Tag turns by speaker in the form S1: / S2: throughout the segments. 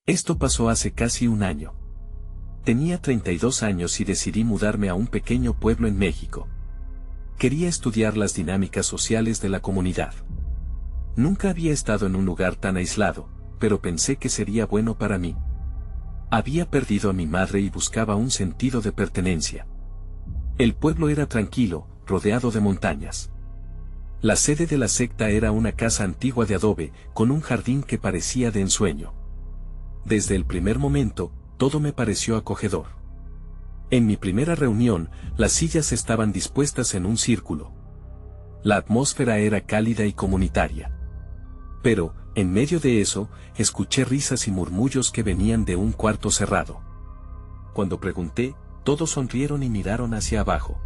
S1: Esto pasó hace casi un año. Tenía 32 años y decidí mudarme a un pequeño pueblo en México. Quería estudiar las dinámicas sociales de la comunidad. Nunca había estado en un lugar tan aislado, pero pensé que sería bueno para mí. Había perdido a mi madre y buscaba un sentido de pertenencia. El pueblo era tranquilo, rodeado de montañas. La sede de la secta era una casa antigua de adobe, con un jardín que parecía de ensueño. Desde el primer momento, todo me pareció acogedor. En mi primera reunión, las sillas estaban dispuestas en un círculo. La atmósfera era cálida y comunitaria. Pero, en medio de eso, escuché risas y murmullos que venían de un cuarto cerrado. Cuando pregunté, todos sonrieron y miraron hacia abajo.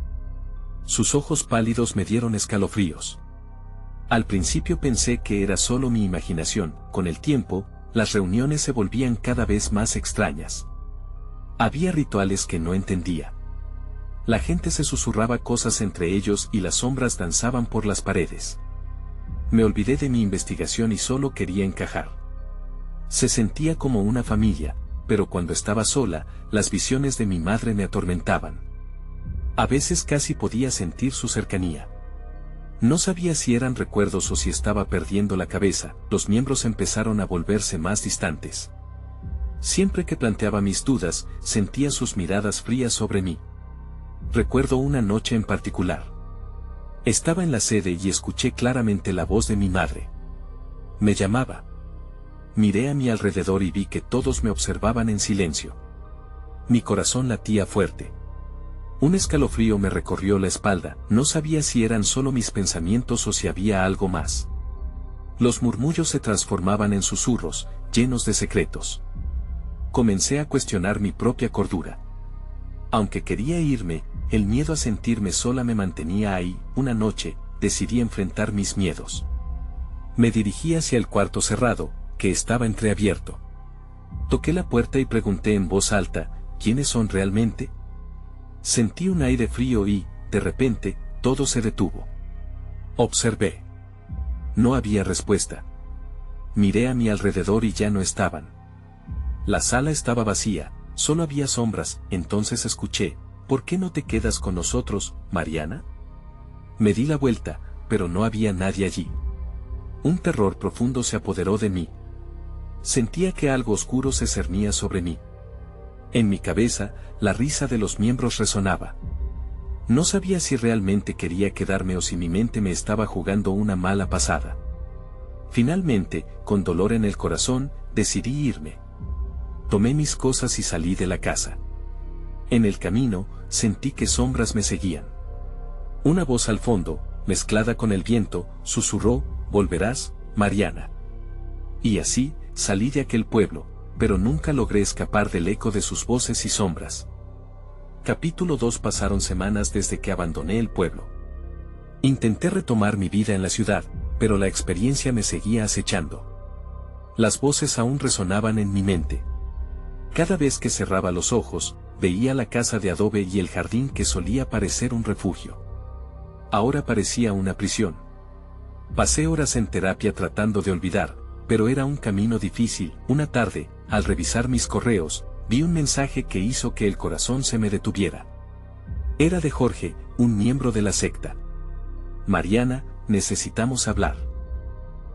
S1: Sus ojos pálidos me dieron escalofríos. Al principio pensé que era solo mi imaginación. Con el tiempo, las reuniones se volvían cada vez más extrañas. Había rituales que no entendía. La gente se susurraba cosas entre ellos y las sombras danzaban por las paredes. Me olvidé de mi investigación y solo quería encajar. Se sentía como una familia, pero cuando estaba sola, las visiones de mi madre me atormentaban. A veces casi podía sentir su cercanía. No sabía si eran recuerdos o si estaba perdiendo la cabeza. Los miembros empezaron a volverse más distantes. Siempre que planteaba mis dudas, sentía sus miradas frías sobre mí. Recuerdo una noche en particular. Estaba en la sede y escuché claramente la voz de mi madre. Me llamaba. Miré a mi alrededor y vi que todos me observaban en silencio. Mi corazón latía fuerte. Un escalofrío me recorrió la espalda. No sabía si eran solo mis pensamientos o si había algo más. Los murmullos se transformaban en susurros, llenos de secretos. Comencé a cuestionar mi propia cordura. Aunque quería irme, el miedo a sentirme sola me mantenía ahí. Una noche, decidí enfrentar mis miedos. Me dirigí hacia el cuarto cerrado, que estaba entreabierto. Toqué la puerta y pregunté en voz alta, ¿quiénes son realmente? Sentí un aire frío y, de repente, todo se detuvo. Observé. No había respuesta. Miré a mi alrededor y ya no estaban. La sala estaba vacía, solo había sombras. Entonces escuché, ¿por qué no te quedas con nosotros, Mariana? Me di la vuelta, pero no había nadie allí. Un terror profundo se apoderó de mí. Sentía que algo oscuro se cernía sobre mí. En mi cabeza, la risa de los miembros resonaba. No sabía si realmente quería quedarme o si mi mente me estaba jugando una mala pasada. Finalmente, con dolor en el corazón, decidí irme. Tomé mis cosas y salí de la casa. En el camino, sentí que sombras me seguían. Una voz al fondo, mezclada con el viento, susurró, «Volverás, Mariana». Y así, salí de aquel pueblo, pero nunca logré escapar del eco de sus voces y sombras. Capítulo 2. Pasaron semanas desde que abandoné el pueblo. Intenté retomar mi vida en la ciudad, pero la experiencia me seguía acechando. Las voces aún resonaban en mi mente. Cada vez que cerraba los ojos, veía la casa de adobe y el jardín que solía parecer un refugio. Ahora parecía una prisión. Pasé horas en terapia tratando de olvidar, pero era un camino difícil. Una tarde, al revisar mis correos, vi un mensaje que hizo que el corazón se me detuviera. Era de Jorge, un miembro de la secta. «Mariana, necesitamos hablar.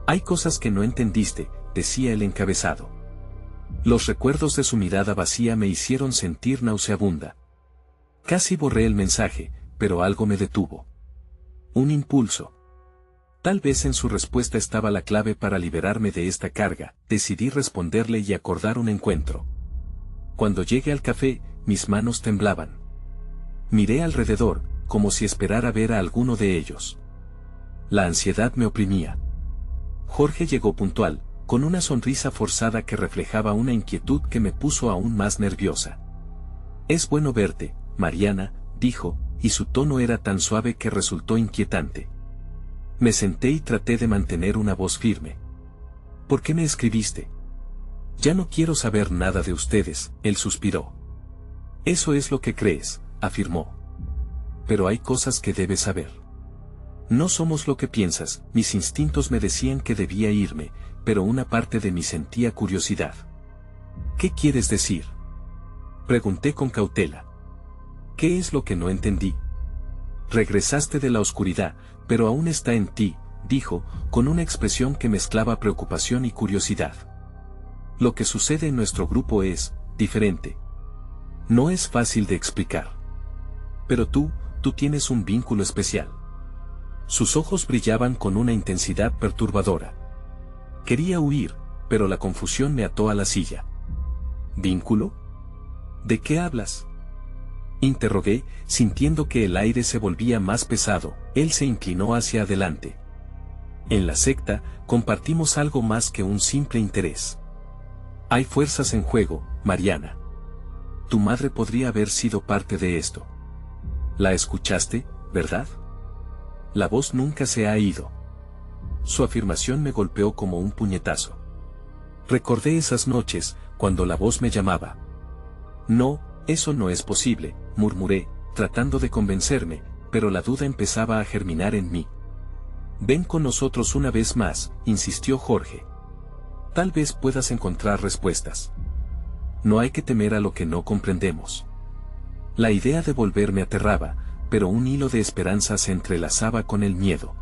S1: Hay cosas que no entendiste», decía el encabezado. Los recuerdos de su mirada vacía me hicieron sentir nauseabunda. Casi borré el mensaje, pero algo me detuvo. Un impulso. Tal vez en su respuesta estaba la clave para liberarme de esta carga. Decidí responderle y acordar un encuentro. Cuando llegué al café, mis manos temblaban. Miré alrededor, como si esperara ver a alguno de ellos. La ansiedad me oprimía. Jorge llegó puntual, con una sonrisa forzada que reflejaba una inquietud que me puso aún más nerviosa. «Es bueno verte, Mariana», dijo, y su tono era tan suave que resultó inquietante. Me senté y traté de mantener una voz firme. «¿Por qué me escribiste?» «Ya no quiero saber nada de ustedes», él suspiró. «Eso es lo que crees», afirmó. «Pero hay cosas que debes saber. No somos lo que piensas». Mis instintos me decían que debía irme, pero una parte de mí sentía curiosidad. ¿Qué quieres decir? Pregunté con cautela. ¿Qué es lo que no entendí? Regresaste de la oscuridad, pero aún está en ti, dijo, con una expresión que mezclaba preocupación y curiosidad. Lo que sucede en nuestro grupo es diferente. No es fácil de explicar. Pero tú tienes un vínculo especial. Sus ojos brillaban con una intensidad perturbadora. Quería huir, pero la confusión me ató a la silla. ¿Vínculo? ¿De qué hablas? Interrogué, sintiendo que el aire se volvía más pesado. Él se inclinó hacia adelante. En la secta, compartimos algo más que un simple interés. Hay fuerzas en juego, Mariana. Tu madre podría haber sido parte de esto. La escuchaste, ¿verdad? La voz nunca se ha ido. Su afirmación me golpeó como un puñetazo. Recordé esas noches, cuando la voz me llamaba. No, eso no es posible, murmuré, tratando de convencerme, pero la duda empezaba a germinar en mí. Ven con nosotros una vez más, insistió Jorge. Tal vez puedas encontrar respuestas. No hay que temer a lo que no comprendemos. La idea de volver me aterraba, pero un hilo de esperanza se entrelazaba con el miedo.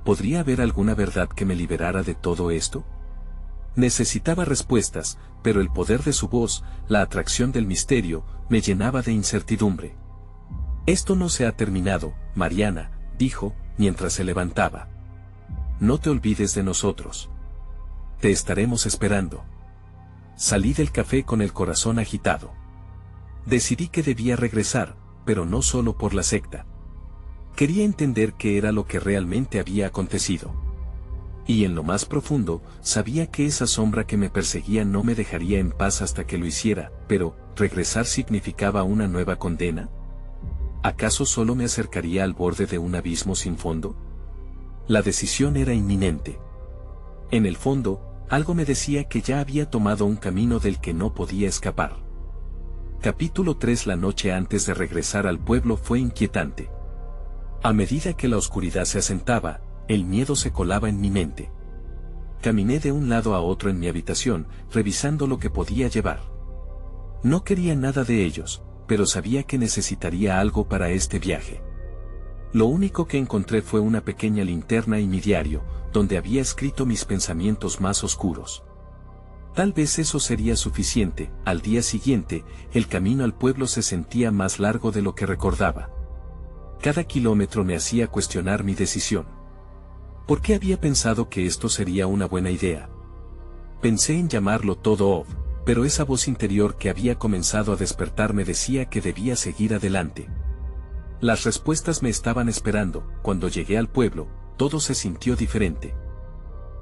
S1: ¿Podría haber alguna verdad que me liberara de todo esto? Necesitaba respuestas, pero el poder de su voz, la atracción del misterio, me llenaba de incertidumbre. Esto no se ha terminado, Mariana, dijo, mientras se levantaba. No te olvides de nosotros. Te estaremos esperando. Salí del café con el corazón agitado. Decidí que debía regresar, pero no solo por la secta. Quería entender qué era lo que realmente había acontecido. Y en lo más profundo, sabía que esa sombra que me perseguía no me dejaría en paz hasta que lo hiciera, pero, ¿regresar significaba una nueva condena? ¿Acaso solo me acercaría al borde de un abismo sin fondo? La decisión era inminente. En el fondo, algo me decía que ya había tomado un camino del que no podía escapar. Capítulo 3. La noche antes de regresar al pueblo fue inquietante. A medida que la oscuridad se asentaba, el miedo se colaba en mi mente. Caminé de un lado a otro en mi habitación, revisando lo que podía llevar. No quería nada de ellos, pero sabía que necesitaría algo para este viaje. Lo único que encontré fue una pequeña linterna y mi diario, donde había escrito mis pensamientos más oscuros. Tal vez eso sería suficiente. Al día siguiente, el camino al pueblo se sentía más largo de lo que recordaba. Cada kilómetro me hacía cuestionar mi decisión. ¿Por qué había pensado que esto sería una buena idea? Pensé en llamarlo todo Ov, pero esa voz interior que había comenzado a despertar me decía que debía seguir adelante. Las respuestas me estaban esperando. Cuando llegué al pueblo, todo se sintió diferente.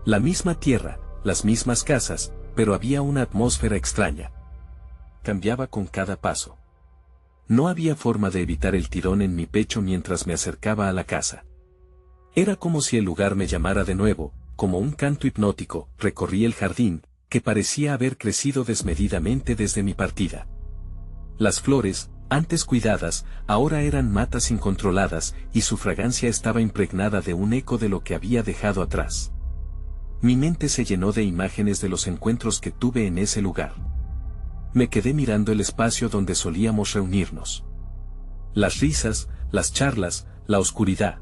S1: La misma tierra, las mismas casas, pero había una atmósfera extraña. Cambiaba con cada paso. No había forma de evitar el tirón en mi pecho mientras me acercaba a la casa. Era como si el lugar me llamara de nuevo, como un canto hipnótico. Recorrí el jardín, que parecía haber crecido desmedidamente desde mi partida. Las flores, antes cuidadas, ahora eran matas incontroladas, y su fragancia estaba impregnada de un eco de lo que había dejado atrás. Mi mente se llenó de imágenes de los encuentros que tuve en ese lugar. Me quedé mirando el espacio donde solíamos reunirnos. Las risas, las charlas, la oscuridad.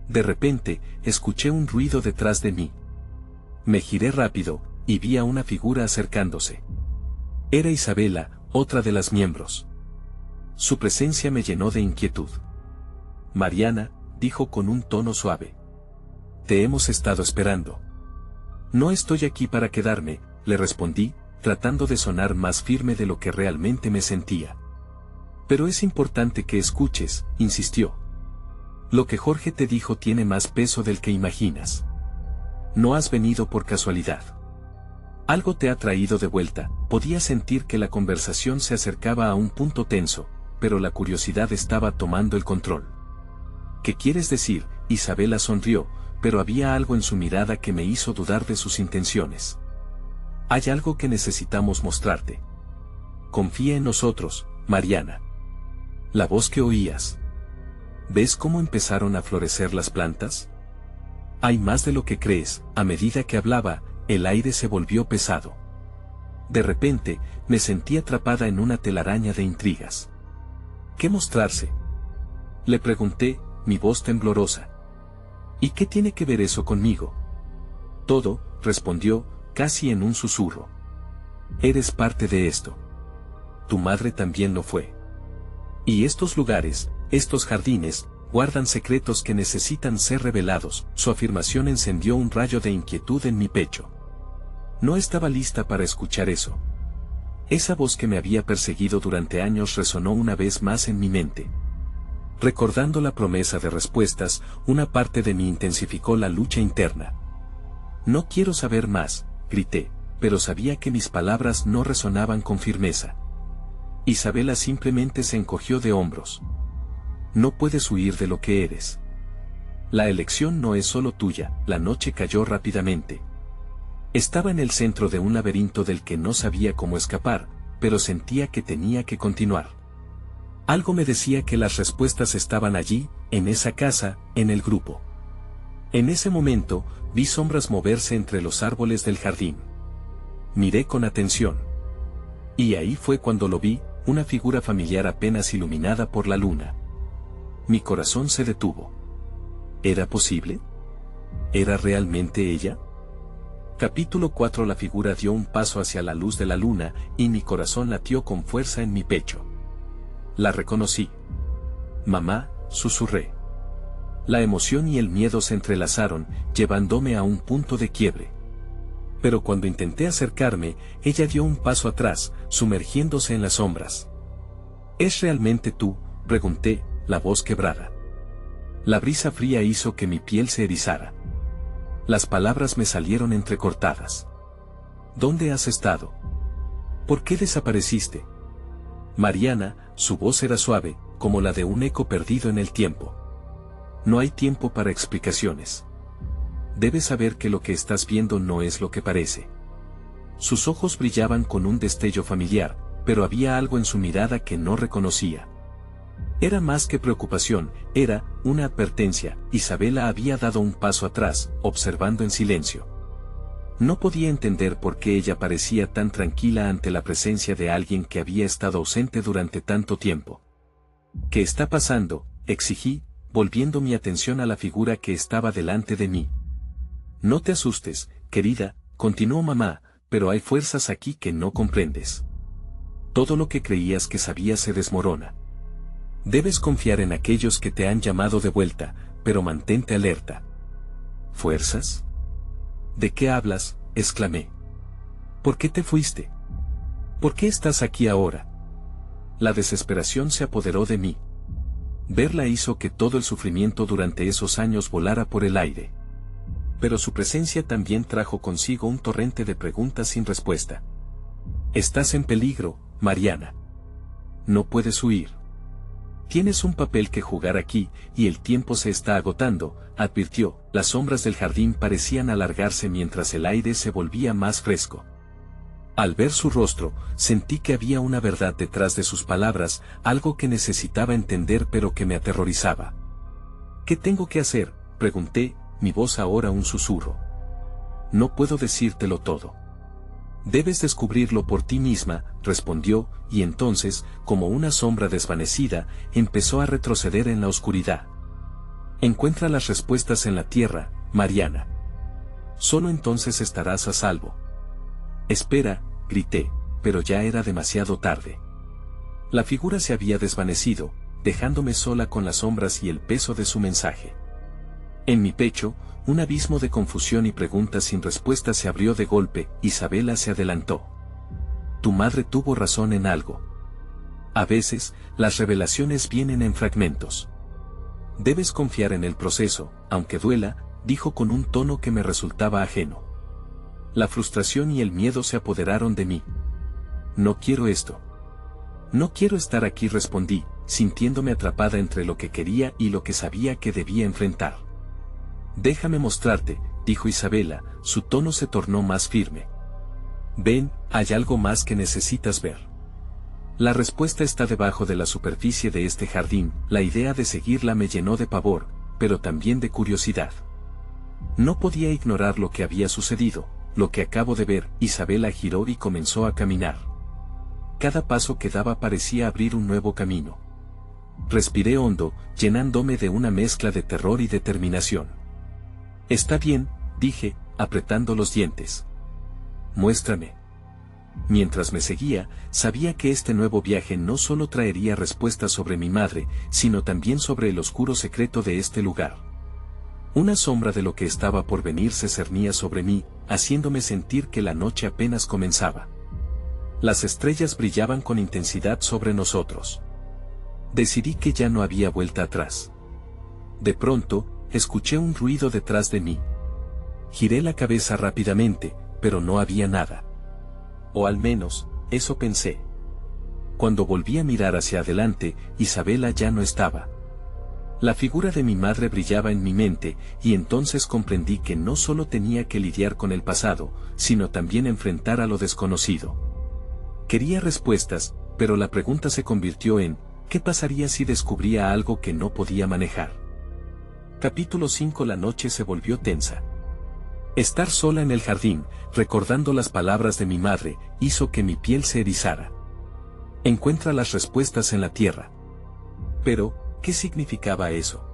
S1: De repente, escuché un ruido detrás de mí. Me giré rápido, y vi a una figura acercándose. Era Isabela, otra de las miembros. Su presencia me llenó de inquietud. Mariana, dijo con un tono suave. Te hemos estado esperando. No estoy aquí para quedarme, le respondí, tratando de sonar más firme de lo que realmente me sentía. Pero es importante que escuches, insistió. Lo que Jorge te dijo tiene más peso del que imaginas. No has venido por casualidad. Algo te ha traído de vuelta. Podía sentir que la conversación se acercaba a un punto tenso, pero la curiosidad estaba tomando el control. ¿Qué quieres decir? Isabela sonrió, pero había algo en su mirada que me hizo dudar de sus intenciones. Hay algo que necesitamos mostrarte. Confía en nosotros, Mariana. La voz que oías. ¿Ves cómo empezaron a florecer las plantas? Hay más de lo que crees. A medida que hablaba, el aire se volvió pesado. De repente, me sentí atrapada en una telaraña de intrigas. ¿Qué mostrarse? Le pregunté, mi voz temblorosa. ¿Y qué tiene que ver eso conmigo? Todo, respondió, casi en un susurro. Eres parte de esto. Tu madre también lo fue. Y estos lugares, estos jardines, guardan secretos que necesitan ser revelados. Su afirmación encendió un rayo de inquietud en mi pecho. No estaba lista para escuchar eso. Esa voz que me había perseguido durante años resonó una vez más en mi mente. Recordando la promesa de respuestas, una parte de mí intensificó la lucha interna. No quiero saber más, grité, pero sabía que mis palabras no resonaban con firmeza. Isabela simplemente se encogió de hombros. No puedes huir de lo que eres. La elección no es solo tuya. La noche cayó rápidamente. Estaba en el centro de un laberinto del que no sabía cómo escapar, pero sentía que tenía que continuar. Algo me decía que las respuestas estaban allí, en esa casa, en el grupo. En ese momento, vi sombras moverse entre los árboles del jardín. Miré con atención. Y ahí fue cuando lo vi, una figura familiar apenas iluminada por la luna. Mi corazón se detuvo. ¿Era posible? ¿Era realmente ella? Capítulo 4. La figura dio un paso hacia la luz de la luna, y mi corazón latió con fuerza en mi pecho. La reconocí. Mamá, susurré. La emoción y el miedo se entrelazaron, llevándome a un punto de quiebre. Pero cuando intenté acercarme, ella dio un paso atrás, sumergiéndose en las sombras. ¿Es realmente tú?, pregunté, la voz quebrada. La brisa fría hizo que mi piel se erizara. Las palabras me salieron entrecortadas. ¿Dónde has estado? ¿Por qué desapareciste? Mariana, su voz era suave, como la de un eco perdido en el tiempo. No hay tiempo para explicaciones. Debes saber que lo que estás viendo no es lo que parece. Sus ojos brillaban con un destello familiar, pero había algo en su mirada que no reconocía. Era más que preocupación, era una advertencia. Isabela había dado un paso atrás, observando en silencio. No podía entender por qué ella parecía tan tranquila ante la presencia de alguien que había estado ausente durante tanto tiempo. ¿Qué está pasando?, exigí, volviendo mi atención a la figura que estaba delante de mí. No te asustes, querida, continuó mamá, pero hay fuerzas aquí que no comprendes. Todo lo que creías que sabías se desmorona. Debes confiar en aquellos que te han llamado de vuelta, pero mantente alerta. ¿Fuerzas? ¿De qué hablas?, exclamé. ¿Por qué te fuiste? ¿Por qué estás aquí ahora? La desesperación se apoderó de mí. Verla hizo que todo el sufrimiento durante esos años volara por el aire. Pero su presencia también trajo consigo un torrente de preguntas sin respuesta. Estás en peligro, Mariana. No puedes huir. Tienes un papel que jugar aquí, y el tiempo se está agotando, advirtió. Las sombras del jardín parecían alargarse mientras el aire se volvía más fresco. Al ver su rostro, sentí que había una verdad detrás de sus palabras, algo que necesitaba entender pero que me aterrorizaba. ¿Qué tengo que hacer?, pregunté, mi voz ahora un susurro. No puedo decírtelo todo. Debes descubrirlo por ti misma, respondió, y entonces, como una sombra desvanecida, empezó a retroceder en la oscuridad. Encuentra las respuestas en la tierra, Mariana. Solo entonces estarás a salvo. Espera, grité, pero ya era demasiado tarde. La figura se había desvanecido, dejándome sola con las sombras y el peso de su mensaje. En mi pecho, un abismo de confusión y preguntas sin respuesta se abrió de golpe. Isabela se adelantó. Tu madre tuvo razón en algo. A veces, las revelaciones vienen en fragmentos. Debes confiar en el proceso, aunque duela, dijo con un tono que me resultaba ajeno. La frustración y el miedo se apoderaron de mí. No quiero esto. No quiero estar aquí, respondí, sintiéndome atrapada entre lo que quería y lo que sabía que debía enfrentar. Déjame mostrarte, dijo Isabela, su tono se tornó más firme. Ven, hay algo más que necesitas ver. La respuesta está debajo de la superficie de este jardín. La idea de seguirla me llenó de pavor, pero también de curiosidad. No podía ignorar lo que había sucedido, lo que acabo de ver. Isabela giró y comenzó a caminar. Cada paso que daba parecía abrir un nuevo camino. Respiré hondo, llenándome de una mezcla de terror y determinación. Está bien, dije, apretando los dientes. Muéstrame. Mientras me seguía, sabía que este nuevo viaje no solo traería respuestas sobre mi madre, sino también sobre el oscuro secreto de este lugar. Una sombra de lo que estaba por venir se cernía sobre mí, haciéndome sentir que la noche apenas comenzaba. Las estrellas brillaban con intensidad sobre nosotros. Decidí que ya no había vuelta atrás. De pronto, escuché un ruido detrás de mí. Giré la cabeza rápidamente, pero no había nada. O al menos, eso pensé. Cuando volví a mirar hacia adelante, Isabela ya no estaba. La figura de mi madre brillaba en mi mente, y entonces comprendí que no solo tenía que lidiar con el pasado, sino también enfrentar a lo desconocido. Quería respuestas, pero la pregunta se convirtió en, ¿qué pasaría si descubría algo que no podía manejar? Capítulo 5. La noche se volvió tensa. Estar sola en el jardín, recordando las palabras de mi madre, hizo que mi piel se erizara. Encuentra las respuestas en la tierra. Pero, ¿qué significaba eso?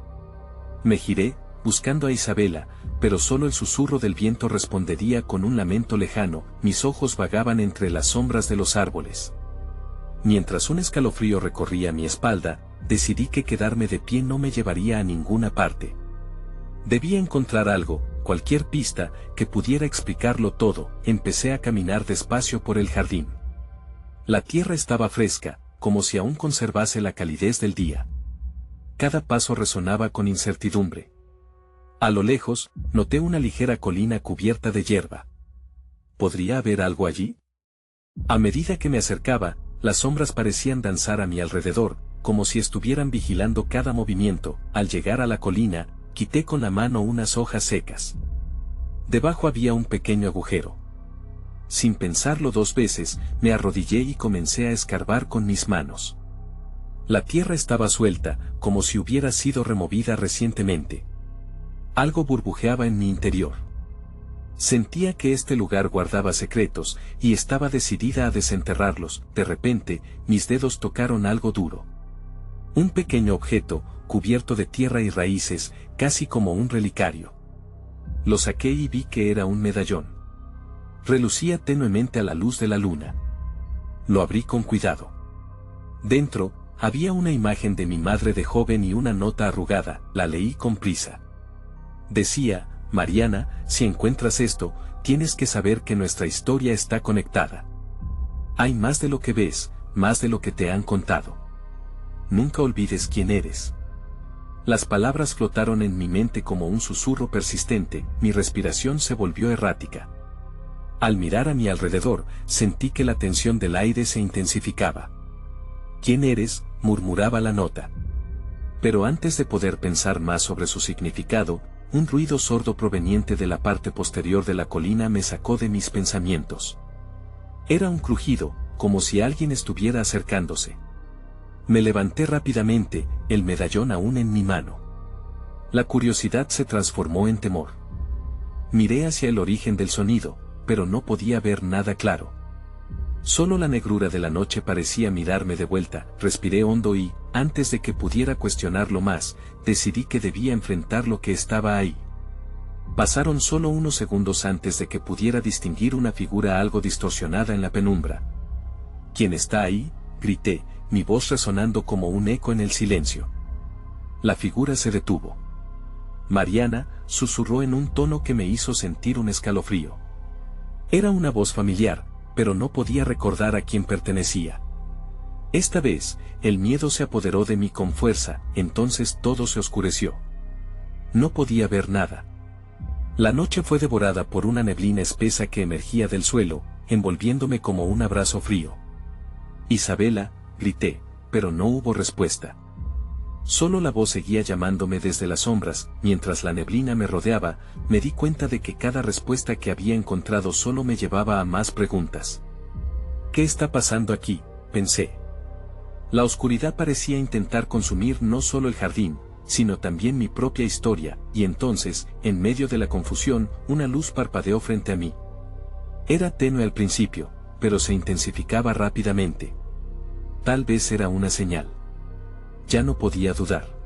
S1: Me giré, buscando a Isabela, pero solo el susurro del viento respondería con un lamento lejano. Mis ojos vagaban entre las sombras de los árboles. Mientras un escalofrío recorría mi espalda, decidí que quedarme de pie no me llevaría a ninguna parte. Debía encontrar algo, cualquier pista, que pudiera explicarlo todo. Empecé a caminar despacio por el jardín. La tierra estaba fresca, como si aún conservase la calidez del día. Cada paso resonaba con incertidumbre. A lo lejos, noté una ligera colina cubierta de hierba. ¿Podría haber algo allí? A medida que me acercaba, las sombras parecían danzar a mi alrededor, como si estuvieran vigilando cada movimiento. Al llegar a la colina, quité con la mano unas hojas secas. Debajo había un pequeño agujero. Sin pensarlo dos veces, me arrodillé y comencé a escarbar con mis manos. La tierra estaba suelta, como si hubiera sido removida recientemente. Algo burbujeaba en mi interior. Sentía que este lugar guardaba secretos, y estaba decidida a desenterrarlos. De repente, mis dedos tocaron algo duro. Un pequeño objeto, cubierto de tierra y raíces, casi como un relicario. Lo saqué y vi que era un medallón. Relucía tenuemente a la luz de la luna. Lo abrí con cuidado. Dentro, había una imagen de mi madre de joven y una nota arrugada. La leí con prisa. Decía: Mariana, si encuentras esto, tienes que saber que nuestra historia está conectada. Hay más de lo que ves, más de lo que te han contado. Nunca olvides quién eres. Las palabras flotaron en mi mente como un susurro persistente. Mi respiración se volvió errática. Al mirar a mi alrededor, sentí que la tensión del aire se intensificaba. ¿Quién eres?, murmuraba la nota. Pero antes de poder pensar más sobre su significado, un ruido sordo proveniente de la parte posterior de la colina me sacó de mis pensamientos. Era un crujido, como si alguien estuviera acercándose. Me levanté rápidamente, el medallón aún en mi mano. La curiosidad se transformó en temor. Miré hacia el origen del sonido, pero no podía ver nada claro. Solo la negrura de la noche parecía mirarme de vuelta. Respiré hondo y, antes de que pudiera cuestionarlo más, decidí que debía enfrentar lo que estaba ahí. Pasaron solo unos segundos antes de que pudiera distinguir una figura algo distorsionada en la penumbra. ¿Quién está ahí?, grité, mi voz resonando como un eco en el silencio. La figura se detuvo. Mariana, susurró en un tono que me hizo sentir un escalofrío. Era una voz familiar, pero no podía recordar a quién pertenecía. Esta vez, el miedo se apoderó de mí con fuerza. Entonces todo se oscureció. No podía ver nada. La noche fue devorada por una neblina espesa que emergía del suelo, envolviéndome como un abrazo frío. Isabela, grité, pero no hubo respuesta. Solo la voz seguía llamándome desde las sombras. Mientras la neblina me rodeaba, me di cuenta de que cada respuesta que había encontrado solo me llevaba a más preguntas. ¿Qué está pasando aquí?, pensé. La oscuridad parecía intentar consumir no solo el jardín, sino también mi propia historia, y entonces, en medio de la confusión, una luz parpadeó frente a mí. Era tenue al principio, pero se intensificaba rápidamente. Tal vez era una señal. Ya no podía dudar.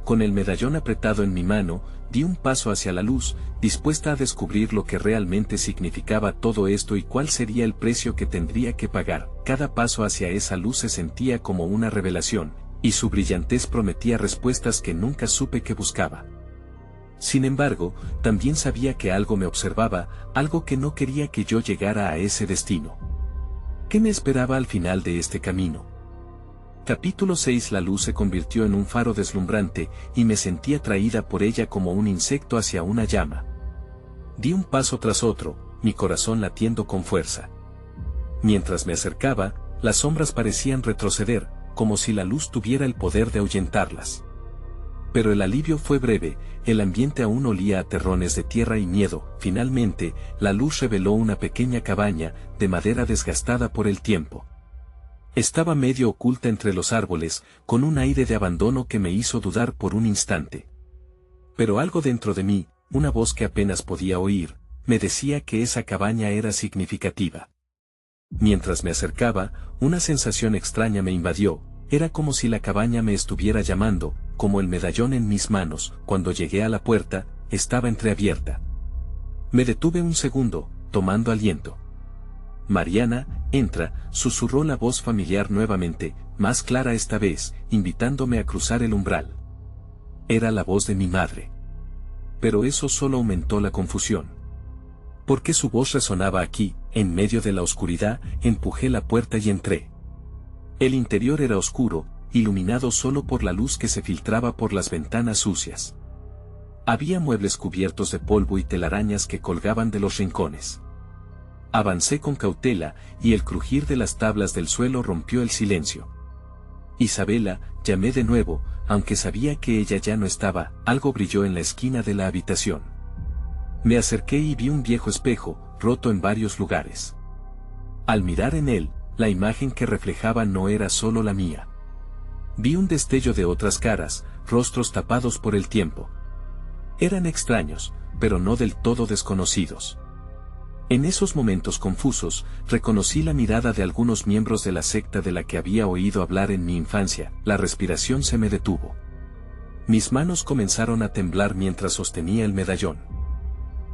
S1: Con el medallón apretado en mi mano, di un paso hacia la luz, dispuesta a descubrir lo que realmente significaba todo esto y cuál sería el precio que tendría que pagar. Cada paso hacia esa luz se sentía como una revelación, y su brillantez prometía respuestas que nunca supe que buscaba. Sin embargo, también sabía que algo me observaba, algo que no quería que yo llegara a ese destino. ¿Qué me esperaba al final de este camino? Capítulo 6. La luz se convirtió en un faro deslumbrante, y me sentí atraída por ella como un insecto hacia una llama. Di un paso tras otro, mi corazón latiendo con fuerza. Mientras me acercaba, las sombras parecían retroceder, como si la luz tuviera el poder de ahuyentarlas. Pero el alivio fue breve, el ambiente aún olía a terrones de tierra y miedo. Finalmente, la luz reveló una pequeña cabaña, de madera desgastada por el tiempo. Estaba medio oculta entre los árboles, con un aire de abandono que me hizo dudar por un instante. Pero algo dentro de mí, una voz que apenas podía oír, me decía que esa cabaña era significativa. Mientras me acercaba, una sensación extraña me invadió, era como si la cabaña me estuviera llamando, como el medallón en mis manos. Cuando llegué a la puerta, estaba entreabierta. Me detuve un segundo, tomando aliento. «Mariana, entra», susurró la voz familiar nuevamente, más clara esta vez, invitándome a cruzar el umbral. Era la voz de mi madre. Pero eso solo aumentó la confusión. ¿Por qué su voz resonaba aquí, en medio de la oscuridad? Empujé la puerta y entré. El interior era oscuro, iluminado solo por la luz que se filtraba por las ventanas sucias. Había muebles cubiertos de polvo y telarañas que colgaban de los rincones. Avancé con cautela, y el crujir de las tablas del suelo rompió el silencio. «Isabela», llamé de nuevo, aunque sabía que ella ya no estaba. Algo brilló en la esquina de la habitación. Me acerqué y vi un viejo espejo, roto en varios lugares. Al mirar en él, la imagen que reflejaba no era solo la mía. Vi un destello de otras caras, rostros tapados por el tiempo. Eran extraños, pero no del todo desconocidos. En esos momentos confusos, reconocí la mirada de algunos miembros de la secta de la que había oído hablar en mi infancia. La respiración se me detuvo. Mis manos comenzaron a temblar mientras sostenía el medallón.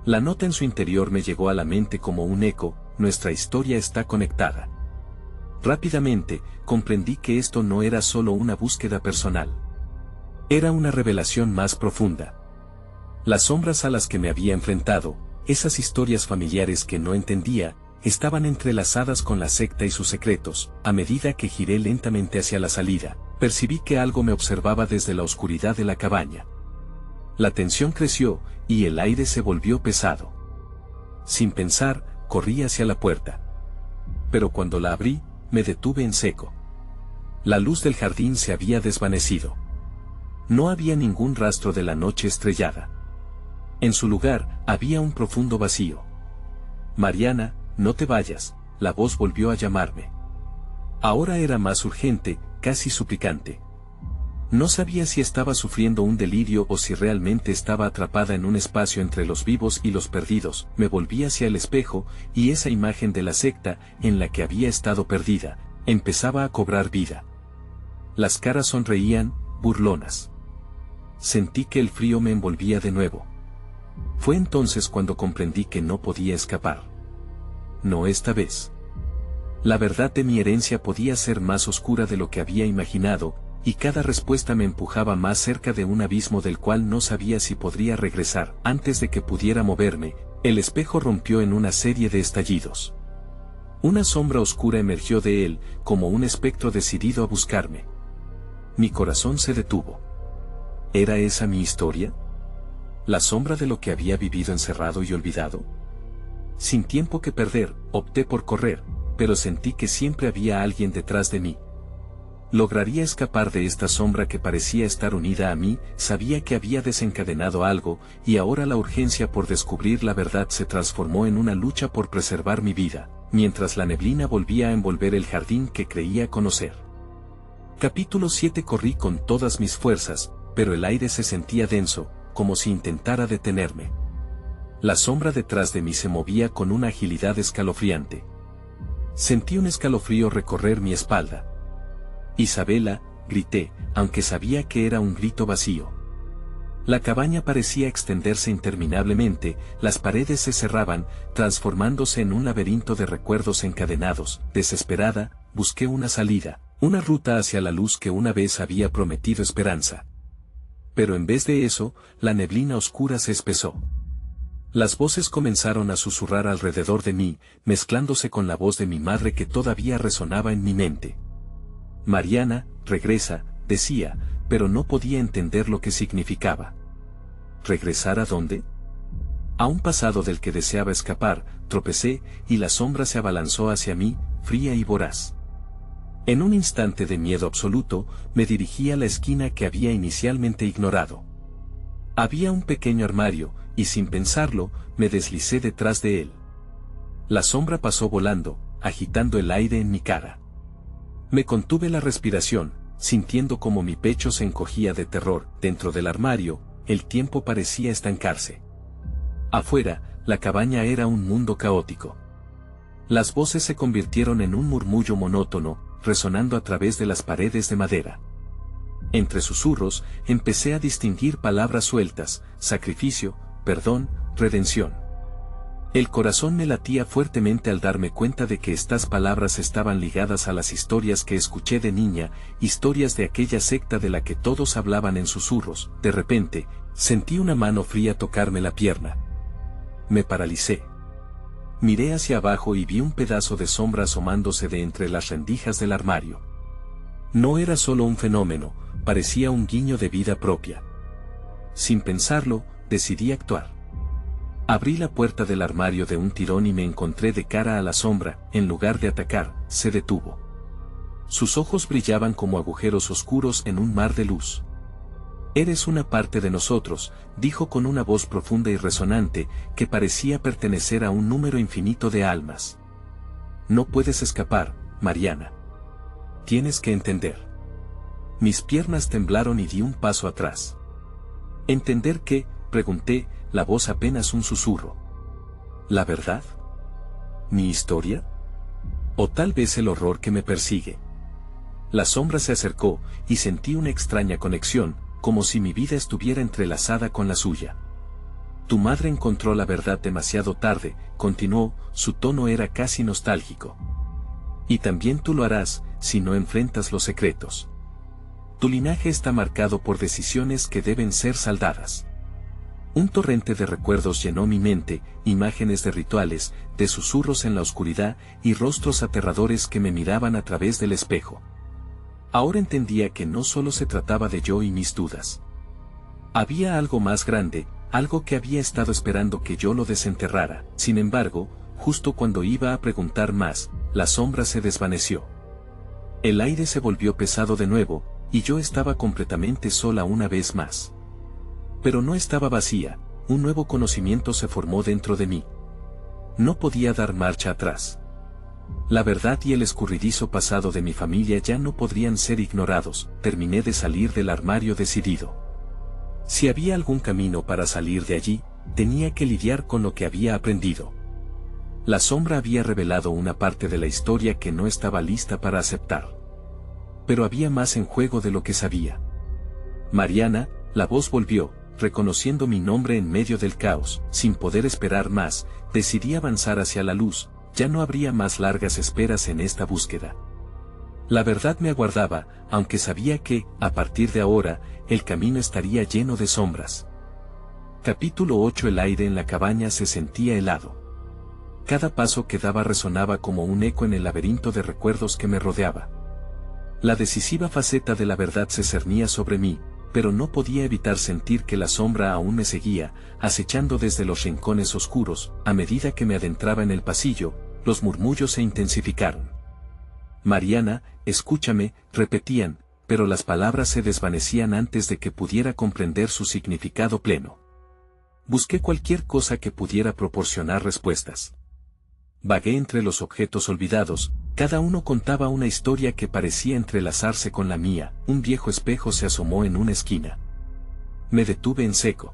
S1: La nota en su interior me llegó a la mente como un eco: nuestra historia está conectada. Rápidamente, comprendí que esto no era solo una búsqueda personal. Era una revelación más profunda. Las sombras a las que me había enfrentado, esas historias familiares que no entendía, estaban entrelazadas con la secta y sus secretos. A medida que giré lentamente hacia la salida, percibí que algo me observaba desde la oscuridad de la cabaña. La tensión creció, y el aire se volvió pesado. Sin pensar, corrí hacia la puerta. Pero cuando la abrí, me detuve en seco. La luz del jardín se había desvanecido. No había ningún rastro de la noche estrellada. En su lugar, había un profundo vacío. «Mariana, no te vayas», la voz volvió a llamarme. Ahora era más urgente, casi suplicante. No sabía si estaba sufriendo un delirio o si realmente estaba atrapada en un espacio entre los vivos y los perdidos. Me volví hacia el espejo, y esa imagen de la secta, en la que había estado perdida, empezaba a cobrar vida. Las caras sonreían, burlonas. Sentí que el frío me envolvía de nuevo. Fue entonces cuando comprendí que no podía escapar. No esta vez. La verdad de mi herencia podía ser más oscura de lo que había imaginado, y cada respuesta me empujaba más cerca de un abismo del cual no sabía si podría regresar. Antes de que pudiera moverme, el espejo rompió en una serie de estallidos. Una sombra oscura emergió de él, como un espectro decidido a buscarme. Mi corazón se detuvo. ¿Era esa mi historia? ¿La sombra de lo que había vivido encerrado y olvidado? Sin tiempo que perder, opté por correr, pero sentí que siempre había alguien detrás de mí. Lograría escapar de esta sombra que parecía estar unida a mí. Sabía que había desencadenado algo, y ahora la urgencia por descubrir la verdad se transformó en una lucha por preservar mi vida, mientras la neblina volvía a envolver el jardín que creía conocer. Capítulo 7. Corrí con todas mis fuerzas, pero el aire se sentía denso, como si intentara detenerme. La sombra detrás de mí se movía con una agilidad escalofriante. Sentí un escalofrío recorrer mi espalda. «Isabela», grité, aunque sabía que era un grito vacío. La cabaña parecía extenderse interminablemente, las paredes se cerraban, transformándose en un laberinto de recuerdos encadenados. Desesperada, busqué una salida, una ruta hacia la luz que una vez había prometido esperanza. Pero en vez de eso, la neblina oscura se espesó. Las voces comenzaron a susurrar alrededor de mí, mezclándose con la voz de mi madre que todavía resonaba en mi mente. «Mariana, regresa», decía, pero no podía entender lo que significaba. ¿Regresar a dónde? A un pasado del que deseaba escapar. Tropecé, y la sombra se abalanzó hacia mí, fría y voraz. En un instante de miedo absoluto, me dirigí a la esquina que había inicialmente ignorado. Había un pequeño armario, y sin pensarlo, me deslicé detrás de él. La sombra pasó volando, agitando el aire en mi cara. Me contuve la respiración, sintiendo como mi pecho se encogía de terror. Dentro del armario, el tiempo parecía estancarse. Afuera, la cabaña era un mundo caótico. Las voces se convirtieron en un murmullo monótono, resonando a través de las paredes de madera. Entre susurros, empecé a distinguir palabras sueltas: sacrificio, perdón, redención. El corazón me latía fuertemente al darme cuenta de que estas palabras estaban ligadas a las historias que escuché de niña, historias de aquella secta de la que todos hablaban en susurros. De repente, sentí una mano fría tocarme la pierna. Me paralicé. Miré hacia abajo y vi un pedazo de sombra asomándose de entre las rendijas del armario. No era solo un fenómeno, parecía un guiño de vida propia. Sin pensarlo, decidí actuar. Abrí la puerta del armario de un tirón y me encontré de cara a la sombra. En lugar de atacar, se detuvo. Sus ojos brillaban como agujeros oscuros en un mar de luz. «Eres una parte de nosotros», dijo con una voz profunda y resonante, que parecía pertenecer a un número infinito de almas. «No puedes escapar, Mariana. Tienes que entender». Mis piernas temblaron y di un paso atrás. «¿Entender qué?», pregunté, la voz apenas un susurro. ¿La verdad? ¿Mi historia? ¿O tal vez el horror que me persigue? La sombra se acercó, y sentí una extraña conexión, como si mi vida estuviera entrelazada con la suya. «Tu madre encontró la verdad demasiado tarde», continuó, su tono era casi nostálgico. «Y también tú lo harás, si no enfrentas los secretos. Tu linaje está marcado por decisiones que deben ser saldadas». Un torrente de recuerdos llenó mi mente, imágenes de rituales, de susurros en la oscuridad y rostros aterradores que me miraban a través del espejo. Ahora entendía que no solo se trataba de yo y mis dudas. Había algo más grande, algo que había estado esperando que yo lo desenterrara. Sin embargo, justo cuando iba a preguntar más, la sombra se desvaneció. El aire se volvió pesado de nuevo, y yo estaba completamente sola una vez más. Pero no estaba vacía, un nuevo conocimiento se formó dentro de mí. No podía dar marcha atrás. La verdad y el escurridizo pasado de mi familia ya no podrían ser ignorados. Terminé de salir del armario decidido. Si había algún camino para salir de allí, tenía que lidiar con lo que había aprendido. La sombra había revelado una parte de la historia que no estaba lista para aceptar. Pero había más en juego de lo que sabía. «Mariana», la voz volvió, reconociendo mi nombre en medio del caos. Sin poder esperar más, decidí avanzar hacia la luz. Ya no habría más largas esperas en esta búsqueda. La verdad me aguardaba, aunque sabía que, a partir de ahora, el camino estaría lleno de sombras. Capítulo 8. El aire en la cabaña se sentía helado. Cada paso que daba resonaba como un eco en el laberinto de recuerdos que me rodeaba. La decisiva faceta de la verdad se cernía sobre mí, pero no podía evitar sentir que la sombra aún me seguía, acechando desde los rincones oscuros. A medida que me adentraba en el pasillo, los murmullos se intensificaron. «Mariana, escúchame», repetían, pero las palabras se desvanecían antes de que pudiera comprender su significado pleno. Busqué cualquier cosa que pudiera proporcionar respuestas. Vagué entre los objetos olvidados, cada uno contaba una historia que parecía entrelazarse con la mía. Un viejo espejo se asomó en una esquina. Me detuve en seco.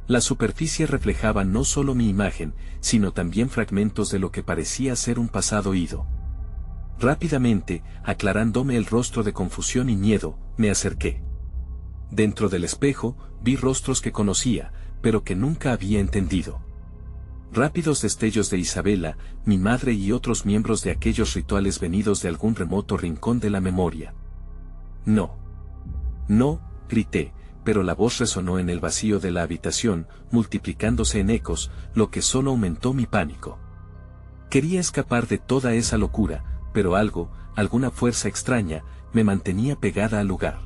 S1: La superficie reflejaba no solo mi imagen, sino también fragmentos de lo que parecía ser un pasado ido. Rápidamente, aclarándome el rostro de confusión y miedo, me acerqué. Dentro del espejo, vi rostros que conocía, pero que nunca había entendido. Rápidos destellos de Isabela, mi madre y otros miembros de aquellos rituales venidos de algún remoto rincón de la memoria. No. No, grité, pero la voz resonó en el vacío de la habitación, multiplicándose en ecos, lo que solo aumentó mi pánico. Quería escapar de toda esa locura, pero algo, alguna fuerza extraña, me mantenía pegada al lugar.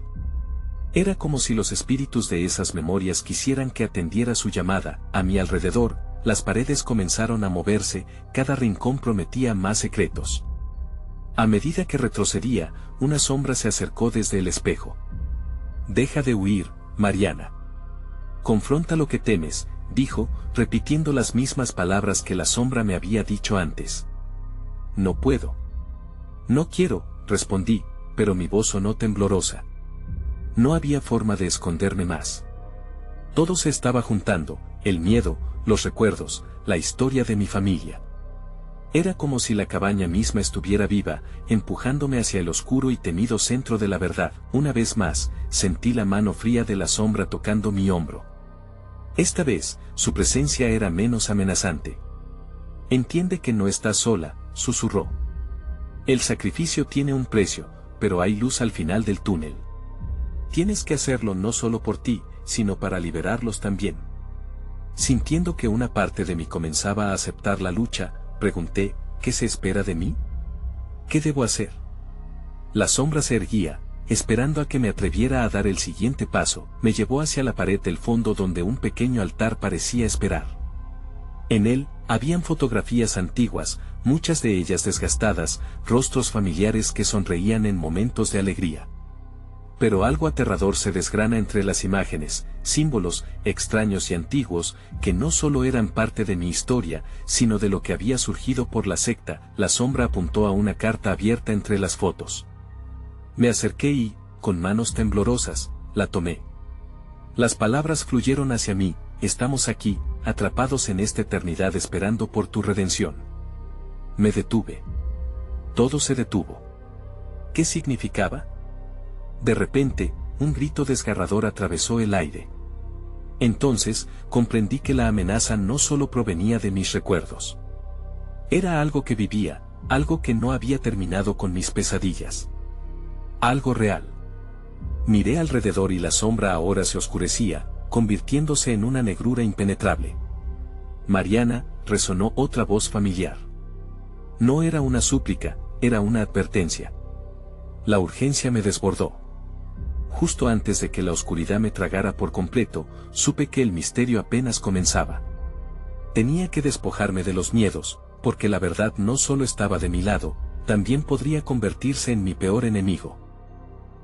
S1: Era como si los espíritus de esas memorias quisieran que atendiera su llamada. A mi alrededor, las paredes comenzaron a moverse, cada rincón prometía más secretos. A medida que retrocedía, una sombra se acercó desde el espejo. «Deja de huir, Mariana. Confronta lo que temes», dijo, repitiendo las mismas palabras que la sombra me había dicho antes. «No puedo». «No quiero», respondí, pero mi voz sonó temblorosa. No había forma de esconderme más. Todo se estaba juntando, el miedo, los recuerdos, la historia de mi familia. Era como si la cabaña misma estuviera viva, empujándome hacia el oscuro y temido centro de la verdad. Una vez más, sentí la mano fría de la sombra tocando mi hombro. Esta vez, su presencia era menos amenazante. «Entiende que no estás sola», susurró. «El sacrificio tiene un precio, pero hay luz al final del túnel. Tienes que hacerlo no solo por ti, sino para liberarlos también». Sintiendo que una parte de mí comenzaba a aceptar la lucha, pregunté, «¿Qué se espera de mí? ¿Qué debo hacer?». La sombra se erguía, esperando a que me atreviera a dar el siguiente paso. Me llevó hacia la pared del fondo donde un pequeño altar parecía esperar. En él, habían fotografías antiguas, muchas de ellas desgastadas, rostros familiares que sonreían en momentos de alegría. Pero algo aterrador se desgrana entre las imágenes, símbolos, extraños y antiguos, que no solo eran parte de mi historia, sino de lo que había surgido por la secta. La sombra apuntó a una carta abierta entre las fotos. Me acerqué y, con manos temblorosas, la tomé. Las palabras fluyeron hacia mí: «Estamos aquí, atrapados en esta eternidad esperando por tu redención». Me detuve. Todo se detuvo. ¿Qué significaba? De repente, un grito desgarrador atravesó el aire. Entonces, comprendí que la amenaza no solo provenía de mis recuerdos. Era algo que vivía, algo que no había terminado con mis pesadillas. Algo real. Miré alrededor y la sombra ahora se oscurecía, convirtiéndose en una negrura impenetrable. «Mariana», resonó otra voz familiar. No era una súplica, era una advertencia. La urgencia me desbordó. Justo antes de que la oscuridad me tragara por completo, supe que el misterio apenas comenzaba. Tenía que despojarme de los miedos, porque la verdad no solo estaba de mi lado, también podría convertirse en mi peor enemigo.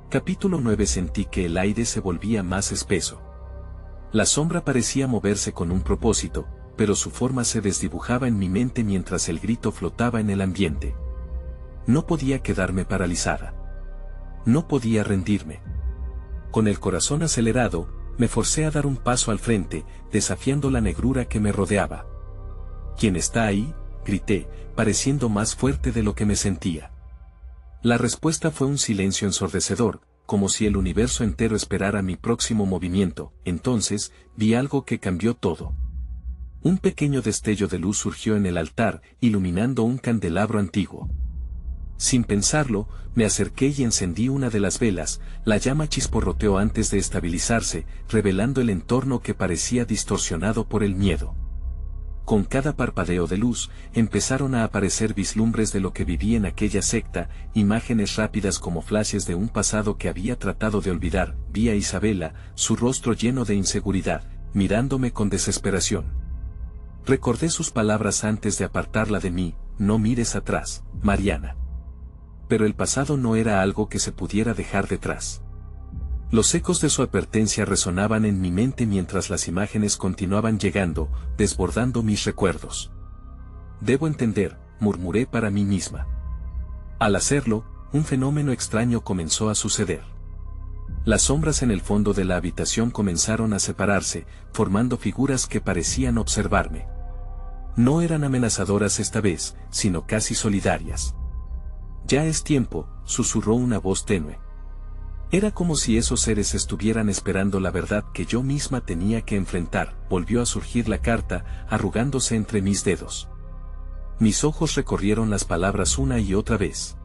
S1: Capítulo 9. Sentí que el aire se volvía más espeso. La sombra parecía moverse con un propósito, pero su forma se desdibujaba en mi mente mientras el grito flotaba en el ambiente. No podía quedarme paralizada. No podía rendirme. Con el corazón acelerado, me forcé a dar un paso al frente, desafiando la negrura que me rodeaba. «¿Quién está ahí?», grité, pareciendo más fuerte de lo que me sentía. La respuesta fue un silencio ensordecedor, como si el universo entero esperara mi próximo movimiento. Entonces, vi algo que cambió todo. Un pequeño destello de luz surgió en el altar, iluminando un candelabro antiguo. Sin pensarlo, me acerqué y encendí una de las velas. La llama chisporroteó antes de estabilizarse, revelando el entorno que parecía distorsionado por el miedo. Con cada parpadeo de luz, empezaron a aparecer vislumbres de lo que viví en aquella secta, imágenes rápidas como flashes de un pasado que había tratado de olvidar. Vi a Isabela, su rostro lleno de inseguridad, mirándome con desesperación. Recordé sus palabras antes de apartarla de mí: «No mires atrás, Mariana». Pero el pasado no era algo que se pudiera dejar detrás. Los ecos de su advertencia resonaban en mi mente mientras las imágenes continuaban llegando, desbordando mis recuerdos. «Debo entender», murmuré para mí misma. Al hacerlo, un fenómeno extraño comenzó a suceder. Las sombras en el fondo de la habitación comenzaron a separarse, formando figuras que parecían observarme. No eran amenazadoras esta vez, sino casi solidarias. «Ya es tiempo», susurró una voz tenue. Era como si esos seres estuvieran esperando la verdad que yo misma tenía que enfrentar. Volvió a surgir la carta, arrugándose entre mis dedos. Mis ojos recorrieron las palabras una y otra vez.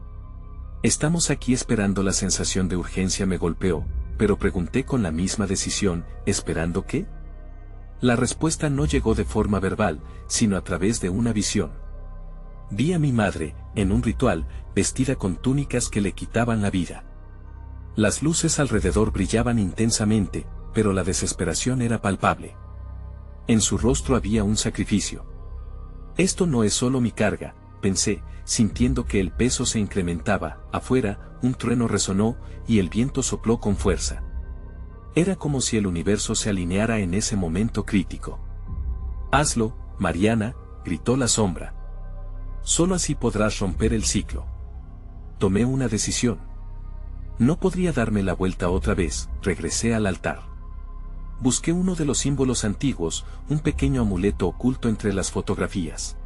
S1: «Estamos aquí esperando». La sensación de urgencia me golpeó, pero pregunté con la misma decisión, ¿esperando qué? La respuesta no llegó de forma verbal, sino a través de una visión. Vi a mi madre, en un ritual, vestida con túnicas que le quitaban la vida. Las luces alrededor brillaban intensamente, pero la desesperación era palpable. En su rostro había un sacrificio. Esto no es solo mi carga, pensé, sintiendo que el peso se incrementaba. Afuera, un trueno resonó, y el viento sopló con fuerza. Era como si el universo se alineara en ese momento crítico. «Hazlo, Mariana», gritó la sombra. «Solo así podrás romper el ciclo». Tomé una decisión. No podría darme la vuelta otra vez. Regresé al altar. Busqué uno de los símbolos antiguos, un pequeño amuleto oculto entre las fotografías.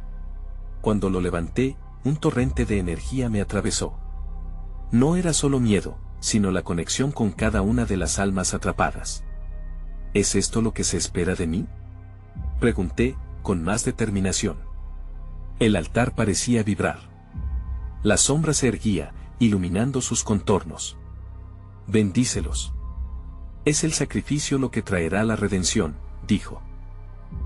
S1: Cuando lo levanté, un torrente de energía me atravesó. No era solo miedo, sino la conexión con cada una de las almas atrapadas. ¿Es esto lo que se espera de mí?, pregunté, con más determinación. El altar parecía vibrar. La sombra se erguía, iluminando sus contornos. «Bendícelos. Es el sacrificio lo que traerá la redención», dijo.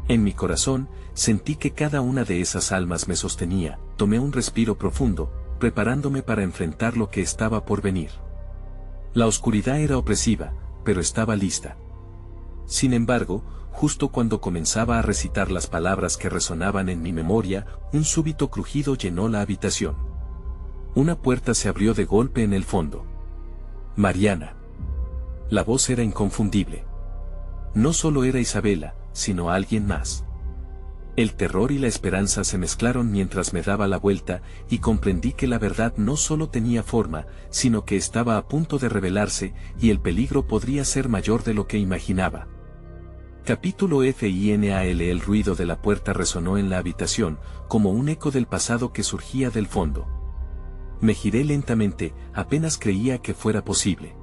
S1: En mi corazón, sentí que cada una de esas almas me sostenía. Tomé un respiro profundo, preparándome para enfrentar lo que estaba por venir. La oscuridad era opresiva, pero estaba lista. Sin embargo, justo cuando comenzaba a recitar las palabras que resonaban en mi memoria, un súbito crujido llenó la habitación. Una puerta se abrió de golpe en el fondo. «Mariana». La voz era inconfundible. No solo era Isabela, sino alguien más. El terror y la esperanza se mezclaron mientras me daba la vuelta, y comprendí que la verdad no solo tenía forma, sino que estaba a punto de revelarse, y el peligro podría ser mayor de lo que imaginaba. Capítulo final. El ruido de la puerta resonó en la habitación, como un eco del pasado que surgía del fondo. Me giré lentamente, apenas creía que fuera posible.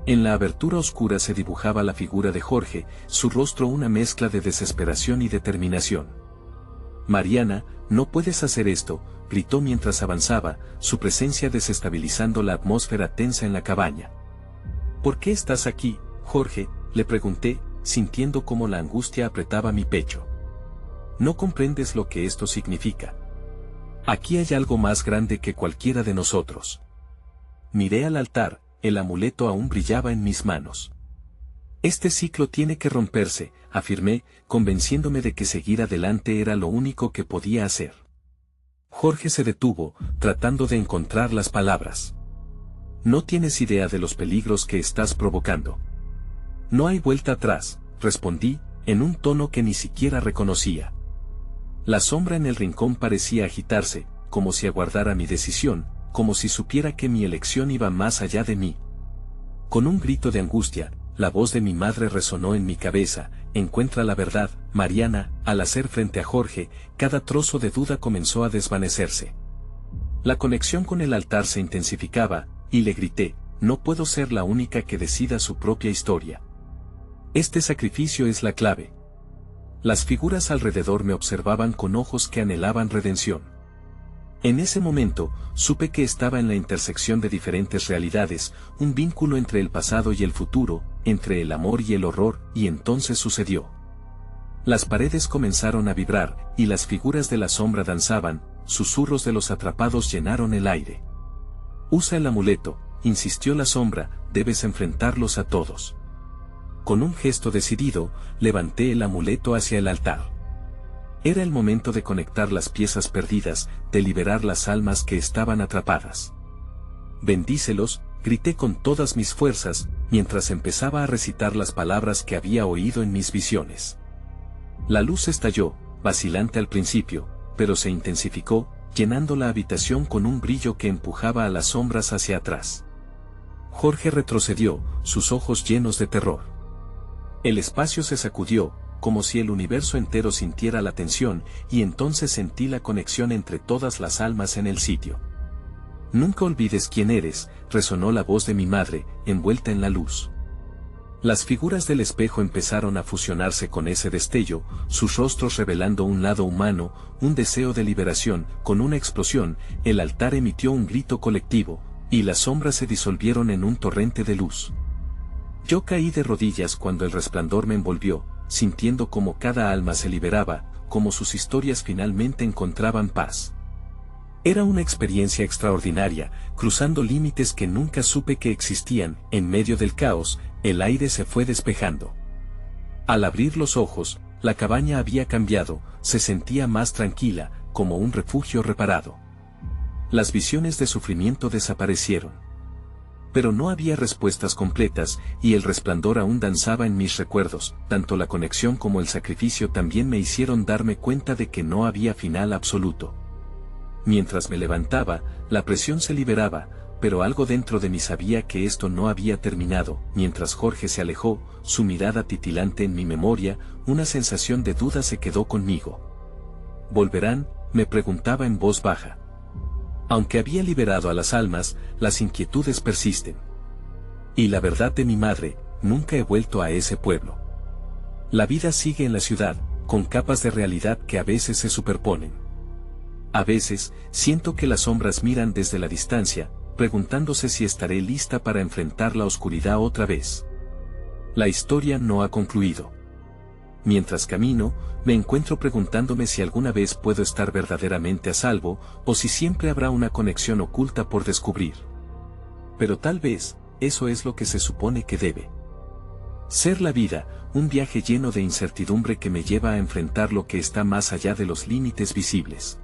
S1: En la abertura oscura se dibujaba la figura de Jorge, su rostro una mezcla de desesperación y determinación. «Mariana, no puedes hacer esto», gritó mientras avanzaba, su presencia desestabilizando la atmósfera tensa en la cabaña. «¿Por qué estás aquí, Jorge?», le pregunté, sintiendo cómo la angustia apretaba mi pecho. «No comprendes lo que esto significa. Aquí hay algo más grande que cualquiera de nosotros». Miré al altar. El amuleto aún brillaba en mis manos. «Este ciclo tiene que romperse», afirmé, convenciéndome de que seguir adelante era lo único que podía hacer. Jorge se detuvo, tratando de encontrar las palabras. «No tienes idea de los peligros que estás provocando». «No hay vuelta atrás», respondí, en un tono que ni siquiera reconocía. La sombra en el rincón parecía agitarse, como si aguardara mi decisión, como si supiera que mi elección iba más allá de mí. Con un grito de angustia, la voz de mi madre resonó en mi cabeza: «Encuentra la verdad, Mariana». Al hacer frente a Jorge, cada trozo de duda comenzó a desvanecerse. La conexión con el altar se intensificaba, y le grité: «No puedo ser la única que decida su propia historia. Este sacrificio es la clave». Las figuras alrededor me observaban con ojos que anhelaban redención. En ese momento, supe que estaba en la intersección de diferentes realidades, un vínculo entre el pasado y el futuro, entre el amor y el horror, y entonces sucedió. Las paredes comenzaron a vibrar, y las figuras de la sombra danzaban, susurros de los atrapados llenaron el aire. «Usa el amuleto», insistió la sombra, «debes enfrentarlos a todos». Con un gesto decidido, levanté el amuleto hacia el altar. Era el momento de conectar las piezas perdidas, de liberar las almas que estaban atrapadas. «Bendícelos», grité con todas mis fuerzas, mientras empezaba a recitar las palabras que había oído en mis visiones. La luz estalló, vacilante al principio, pero se intensificó, llenando la habitación con un brillo que empujaba a las sombras hacia atrás. Jorge retrocedió, sus ojos llenos de terror. El espacio se sacudió, como si el universo entero sintiera la tensión, y entonces sentí la conexión entre todas las almas en el sitio. Nunca olvides quién eres, resonó la voz de mi madre, envuelta en la luz. Las figuras del espejo empezaron a fusionarse con ese destello, sus rostros revelando un lado humano, un deseo de liberación. Con una explosión, el altar emitió un grito colectivo, y las sombras se disolvieron en un torrente de luz. Yo caí de rodillas cuando el resplandor me envolvió, sintiendo como cada alma se liberaba, como sus historias finalmente encontraban paz. Era una experiencia extraordinaria, cruzando límites que nunca supe que existían. En medio del caos, el aire se fue despejando. Al abrir los ojos, la cabaña había cambiado, se sentía más tranquila, como un refugio reparado. Las visiones de sufrimiento desaparecieron. Pero no había respuestas completas, y el resplandor aún danzaba en mis recuerdos. Tanto la conexión como el sacrificio también me hicieron darme cuenta de que no había final absoluto. Mientras me levantaba, la presión se liberaba, pero algo dentro de mí sabía que esto no había terminado. Mientras Jorge se alejó, su mirada titilante en mi memoria, una sensación de duda se quedó conmigo. ¿Volverán?, me preguntaba en voz baja. Aunque había liberado a las almas, las inquietudes persisten. Y la verdad de mi madre, nunca he vuelto a ese pueblo. La vida sigue en la ciudad, con capas de realidad que a veces se superponen. A veces, siento que las sombras miran desde la distancia, preguntándose si estaré lista para enfrentar la oscuridad otra vez. La historia no ha concluido. Mientras camino, me encuentro preguntándome si alguna vez puedo estar verdaderamente a salvo, o si siempre habrá una conexión oculta por descubrir. Pero tal vez, eso es lo que se supone que debe ser la vida, un viaje lleno de incertidumbre que me lleva a enfrentar lo que está más allá de los límites visibles.